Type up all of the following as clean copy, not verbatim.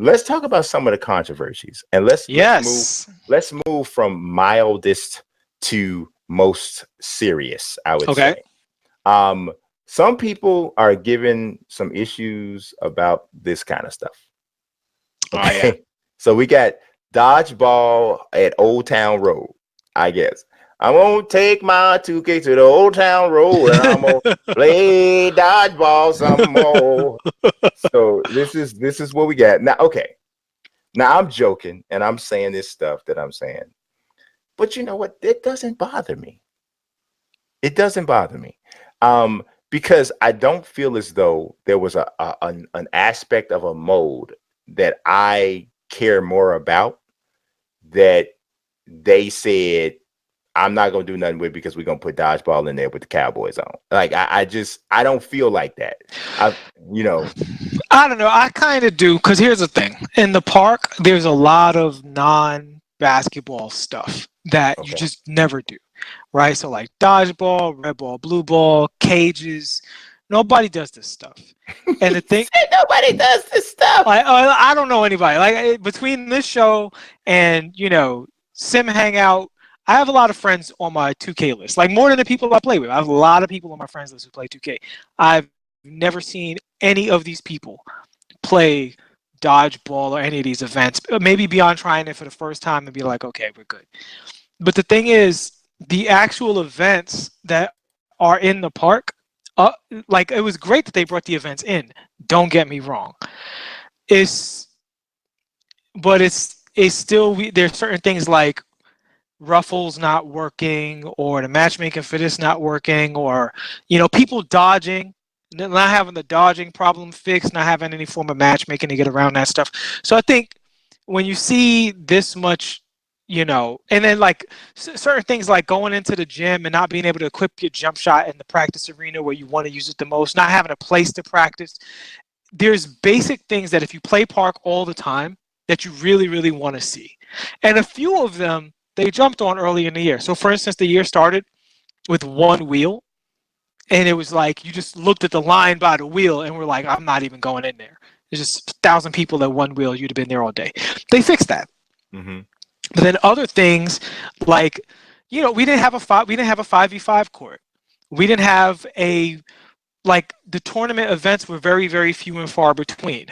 let's talk about some of the controversies, and Yes. let's move from mildest to most serious, I would Okay. say. Some people are given some issues about this kind of stuff. Oh yeah. Okay. So we got Dodgeball at Old Town Road, I guess. I'm gonna take my 2K to the Old Town Road and I'm gonna play dodgeball some more. So this is what we got. Now, okay. Now I'm joking and I'm saying this stuff that I'm saying. But you know what? It doesn't bother me. It doesn't bother me. Because I don't feel as though there was an aspect of a mode that I care more about that they said I'm not gonna do nothing with because we're gonna put dodgeball in there with the Cowboys on. Like I don't feel like that. You know, I don't know. I kind of do, because here's the thing. In the park, there's a lot of non-basketball stuff that you okay. just never do, right? So like dodgeball, red ball, blue ball, cages. Nobody does this stuff. And the thing, Say nobody does this stuff. I don't know anybody. Between this show and Sim Hangout, I have a lot of friends on my 2K list. Like more than the people I play with. I have a lot of people on my friends list who play 2K. I've never seen any of these people play dodgeball or any of these events. Maybe beyond trying it for the first time and be like, okay, we're good. But the thing is, the actual events that are in the park, uh, like it was great that they brought the events in. Don't get me wrong. It's but it's still there's certain things like ruffles not working or the matchmaking for this not working or people dodging, not having the dodging problem fixed, not having any form of matchmaking to get around that stuff. So I think when you see this much, and then like certain things like going into the gym and not being able to equip your jump shot in the practice arena where you want to use it the most, not having a place to practice. There's basic things that if you play park all the time that you really, really want to see. And a few of them they jumped on early in the year. So for instance, the year started with one wheel, and it was like you just looked at the line by the wheel and were like, I'm not even going in there. There's just 1,000 people at one wheel. You'd have been there all day. They fixed that. Mm-hmm. But then other things like, we didn't have a 5v5 court. We didn't have the tournament events were very, very few and far between.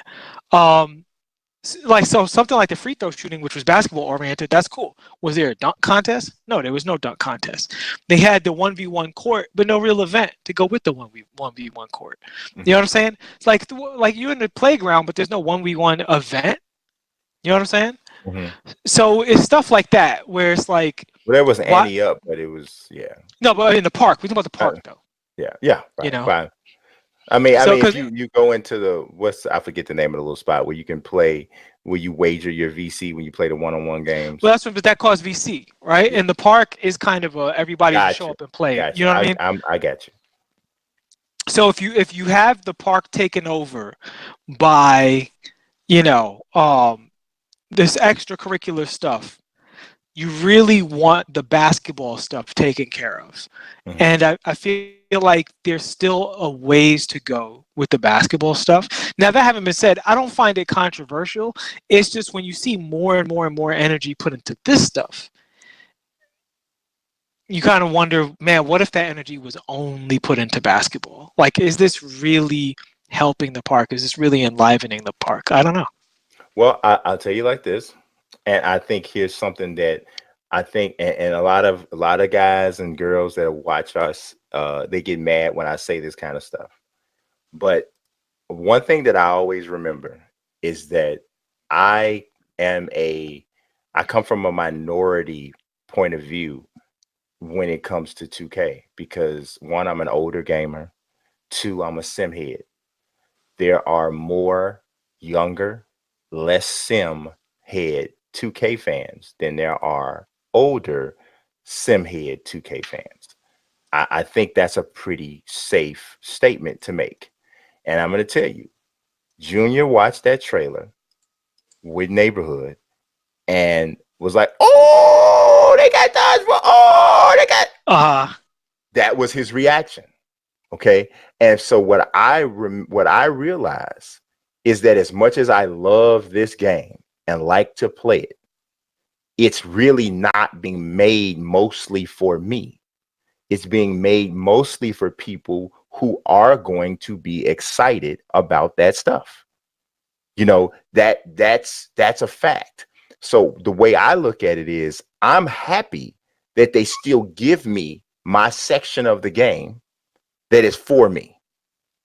So something like the free throw shooting, which was basketball oriented, that's cool. Was there a dunk contest? No, there was no dunk contest. They had the 1v1 court, but no real event to go with the 1v1 court. Mm-hmm. You know what I'm saying? It's like you're in the playground, but there's no 1v1 event. You know what I'm saying? Mm-hmm. So it's stuff like that where it's like, Well, there was Annie up, but it was no, but in the park, we talking about the park though. Yeah, right, fine. I mean, if you go into I forget the name of the little spot where you can play, where you wager your VC when you play the one-on-one games. Well, but that calls VC, right? And the park is kind of everybody to show up and play. You know what I mean? I got you. So if you have the park taken over by, this extracurricular stuff, you really want the basketball stuff taken care of. Mm-hmm. And I feel like there's still a ways to go with the basketball stuff. Now, that having been said, I don't find it controversial. It's just when you see more and more and more energy put into this stuff, you kind of wonder, man, what if that energy was only put into basketball? Like, is this really helping the park? Is this really enlivening the park? I don't know. Well, I'll tell you like this. And I think here's something that I think, and a lot of guys and girls that watch us, they get mad when I say this kind of stuff. But one thing that I always remember is that I come from a minority point of view when it comes to 2K, because one, I'm an older gamer. Two, I'm a sim head. There are more younger, less sim head 2K fans than there are older sim head 2K fans. I think that's a pretty safe statement to make. And I'm going to tell you, Junior watched that trailer with Neighborhood and was like, oh, they got dodgeball. Oh, they got. That was his reaction. Okay. And so what I realized is that as much as I love this game and like to play it, it's really not being made mostly for me. It's being made mostly for people who are going to be excited about that stuff. You know, that's a fact. So the way I look at it is I'm happy that they still give me my section of the game that is for me.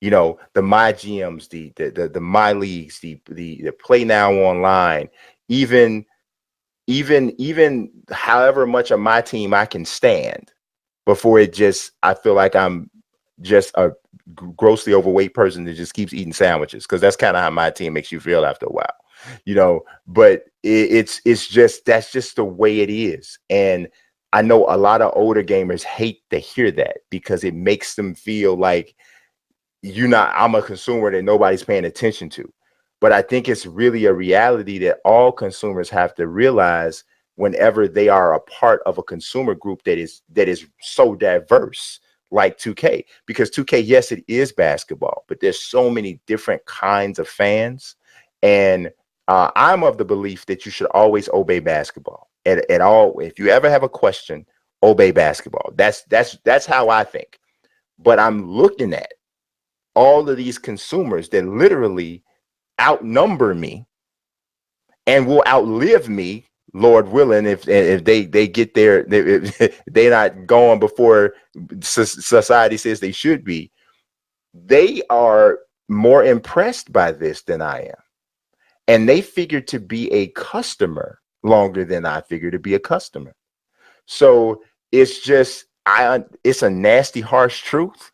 You know, the my GMs, the my leagues, the play now online, even even however much of my team I can stand before it just I feel like I'm just a grossly overweight person that just keeps eating sandwiches, because that's kind of how my team makes you feel after a while, you know. But it's just that's just the way it is. And I know a lot of older gamers hate to hear that because it makes them feel like I'm a consumer that nobody's paying attention to. But I think it's really a reality that all consumers have to realize whenever they are a part of a consumer group that is so diverse, like 2K. Because 2K, yes, it is basketball, but there's so many different kinds of fans. And I'm of the belief that you should always obey basketball at all. If you ever have a question, obey basketball. That's how I think. But I'm looking at all of these consumers that literally outnumber me and will outlive me, Lord willing, if they get there, if they're not going before society says they should be. They are more impressed by this than I am, and they figure to be a customer longer than I figure to be a customer. So it's just it's a nasty, harsh truth,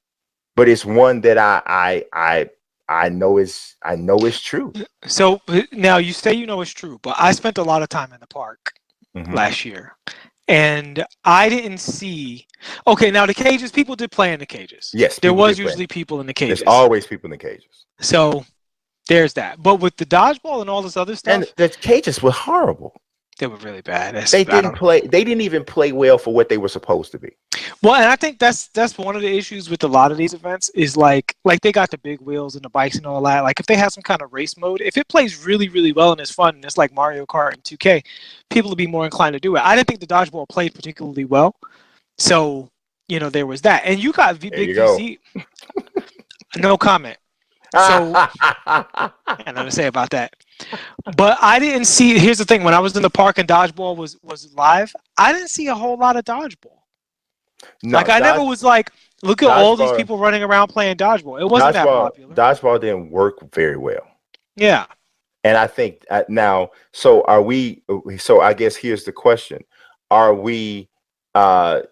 but it's one that I know is true. So now you say you know it's true, but I spent a lot of time in the park Mm-hmm. last year, and I didn't see. Okay, now the cages, people did play in the cages. Yes, There people was did play. usually people in the There's cages. always people in the cages, So there's that. But with the dodgeball and all this other and stuff, the cages were horrible. they were really bad. They I didn't don't. play. They didn't even play well for what they were supposed to be. Well, and I think that's one of the issues with a lot of these events is like they got the big wheels and the bikes and all that. Like if they have some kind of race mode, if it plays really really well and it's fun and it's like Mario Kart and 2K, people will be more inclined to do it. I didn't think the dodgeball played particularly well, so there was that. And you got There big you go. VC, no comment. So I nothing to say about that. But I didn't see. Here's the thing: when I was in the park and dodgeball was live, I didn't see a whole lot of dodgeball. No, Like I never was like, look at all these dodgeball, people running around playing dodgeball. It wasn't that popular. dodgeball didn't work very well. Yeah. And I think now, so are we? So I guess here's the question: are we? Uh,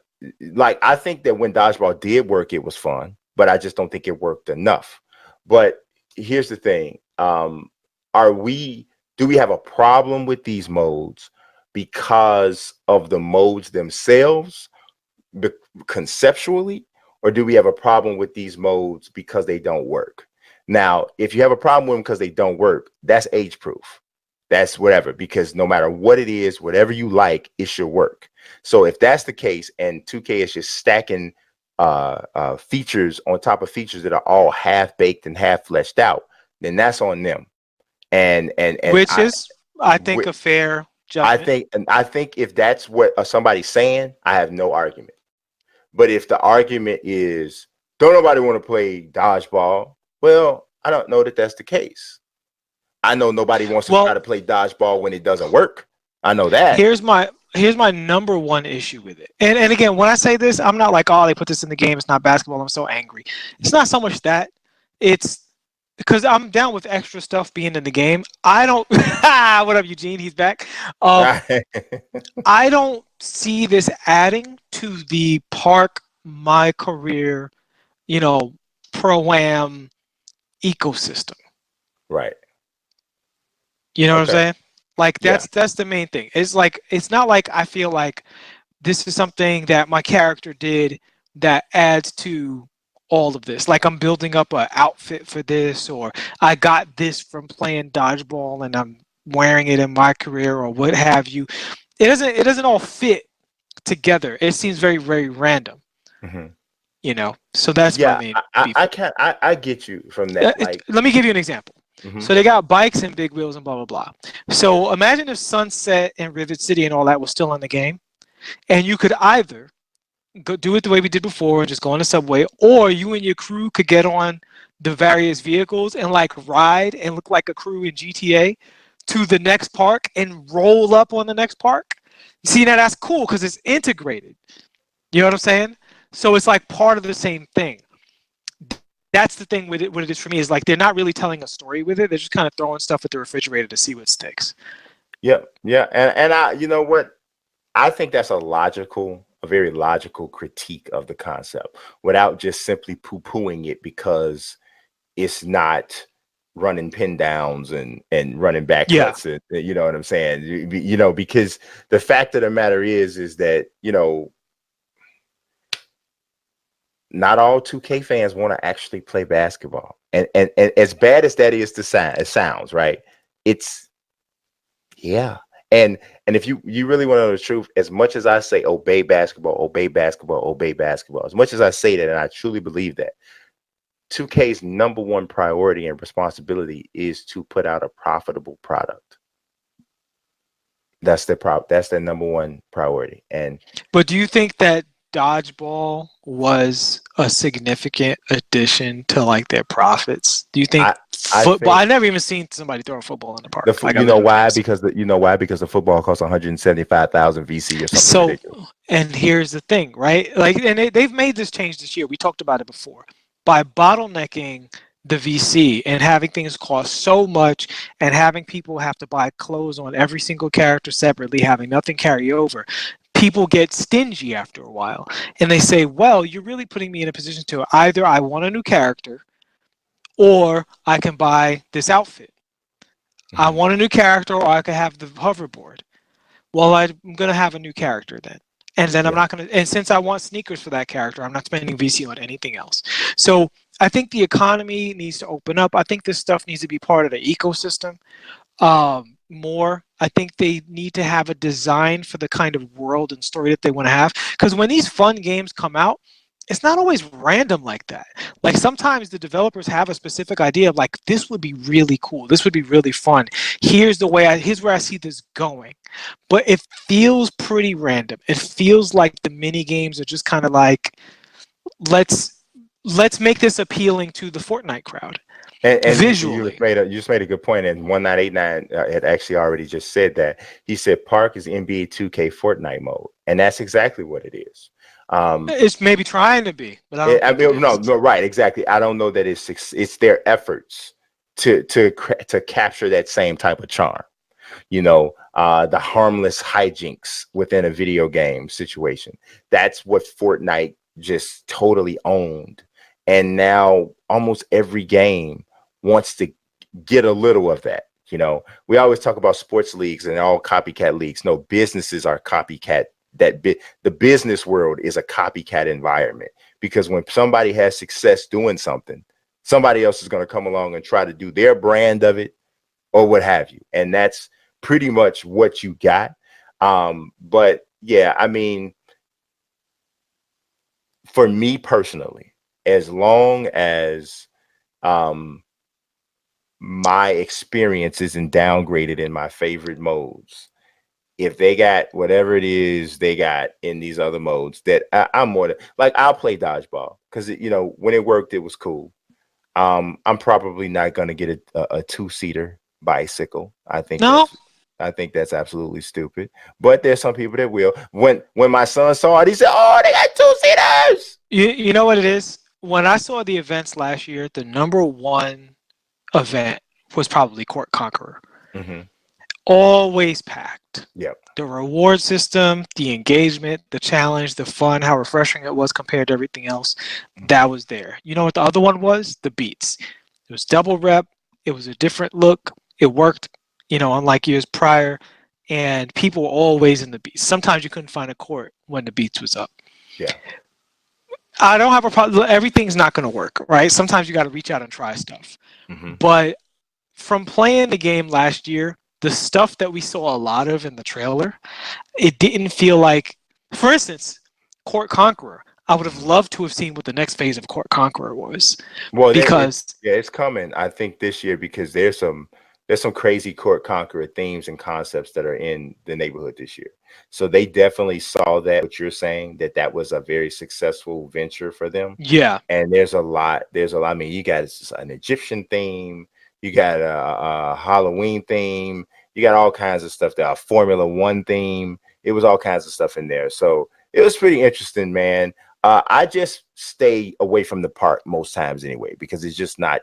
like I think that when dodgeball did work, it was fun, but I just don't think it worked enough. But here's the thing: are we? Do we have a problem with these modes because of the modes themselves, be- conceptually, or do we have a problem with these modes because they don't work? Now, if you have a problem with them because they don't work, that's age proof. That's whatever, because no matter what it is, whatever you like, it should work. So if that's the case, and 2K is just stacking features on top of features that are all half baked and half fleshed out, then that's on them. And Which is, I think, a fair judgment. I think if that's what somebody's saying, I have no argument. But if the argument is, don't nobody want to play dodgeball, well, I don't know that that's the case. I know nobody wants to try to play dodgeball when it doesn't work. I know that. Here's my number one issue with it. And again, when I say this, I'm not like, oh, they put this in the game, it's not basketball, I'm so angry. It's not so much that. It's because I'm down with extra stuff being in the game. I don't what up, Eugene? He's back. I don't see this adding to the park, my career, pro-am ecosystem. Right. You know what I'm saying? Like that's the main thing. It's like it's not like I feel like this is something that my character did that adds to all of this. Like I'm building up an outfit for this, or I got this from playing dodgeball and I'm wearing it in my career, or what have you. It doesn't all fit together. It seems very, very random. Mm-hmm. So that's my main beef. I get you from that. Let me give you an example. Hmm. So they got bikes and big wheels and blah blah blah. So imagine if Sunset and Rivet City and all that was still in the game, and you could either go do it the way we did before and just go on the subway, or you and your crew could get on the various vehicles and like ride and look like a crew in GTA to the next park and roll up on the next park. You see, now that's cool because it's integrated. You know what I'm saying? So it's like part of the same thing. That's the thing with it. What it is for me is like they're not really telling a story with it. They're just kind of throwing stuff at the refrigerator to see what sticks. Yeah, yeah, and I, you know what? I think that's a very logical critique of the concept, without just simply poo-pooing it because it's not running pin downs and running back Yeah. cuts, and you know what I'm saying? You know, because the fact of the matter is that, you know, not all 2K fans want to actually play basketball. And as bad as that is to sound, it sounds, right? It's, yeah. And if you really want to know the truth, as much as I say obey basketball, obey basketball, obey basketball, as much as I say that, and I truly believe that, 2K's number one priority and responsibility is to put out a profitable product. That's their number one priority. And But do you think that Dodgeball was a significant addition to like their profits? Do you think I football? think I never even seen somebody throw a football in the park. Like you I've know never why? seen. Because the football costs 175,000 VC or something So, ridiculous. and here's the thing, right? Like, and they've made this change this year. We talked about it before. By bottlenecking the VC and having things cost so much and having people have to buy clothes on every single character separately, having nothing carry over, people get stingy after a while. And they say, well, you're really putting me in a position to either I want a new character or I can buy this outfit. I Mhm. want a new character or I can have the hoverboard. Well, I'm going to have a new character then. And then I'm Yeah. not going to, and since I want sneakers for that character, I'm not spending VC on anything else. So I think the economy needs to open up. I think this stuff needs to be part of the ecosystem more. I think they need to have a design for the kind of world and story that they want to have. Because when these fun games come out, it's not always random like that. Like sometimes the developers have a specific idea of like this would be really cool. This would be really fun. Here's where I see this going. But it feels pretty random. It feels like the mini games are just kind of like let's let's make this appealing to the Fortnite crowd And visually. you just made a good point. And 1989 had actually already just said that. He said Park is NBA 2K Fortnite mode, and that's exactly what it is. Um, It's maybe trying to be, but I don't I think it mean, no, is. no, right, exactly. I don't know that it's their efforts to capture that same type of charm. You know, the harmless hijinks within a video game situation. That's what Fortnite just totally owned. And now almost every game wants to get a little of that. You know, we always talk about sports leagues and all copycat leagues. No, businesses are copycat. The business world is a copycat environment, because when somebody has success doing something, somebody else is going to come along and try to do their brand of it or what have you. And that's pretty much what you got. But yeah, I mean, for me personally, as long as um, my experience isn't downgraded in my favorite modes, if they got whatever it is they got in these other modes, that I'm more than like, I'll play dodgeball because you know, when it worked, it was cool. I'm probably not gonna get a two-seater bicycle. No, I think that's absolutely stupid. But there's some people that will. When my son saw it, he said, "Oh, they got two-seaters." you know what it is? When I saw the events last year, the number one event was probably Court Conqueror. Hmm. Always packed. Yep. The reward system, the engagement, the challenge, the fun, how refreshing it was compared to everything else, that was there. You know what the other one was? The beats. It was double rep. It was a different look. It worked, unlike years prior. And people were always in the beats. Sometimes you couldn't find a court when the beats was up. Yeah. I don't have a problem. Everything's not going to work, right? Sometimes you got to reach out and try stuff. Hmm. But from playing the game last year, the stuff that we saw a lot of in the trailer, it didn't feel like, for instance, Court Conqueror. I would have loved to have seen what the next phase of Court Conqueror was, Well, because yeah, it's coming. I think this year because there's some crazy court conqueror themes and concepts that are in the neighborhood this year. So they definitely saw that what you're saying, that was a very successful venture for them. yeah, And there's a lot. I mean, you got an Egyptian theme, you got a Halloween theme, you got all kinds of stuff there, a Formula One theme. It was all kinds of stuff in there. So it was pretty interesting, man. I just stay away from the park most times anyway, because it's just not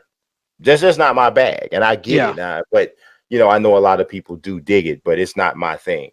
that's just not my bag, and I get yeah, it. But I know a lot of people do dig it, but it's not my thing.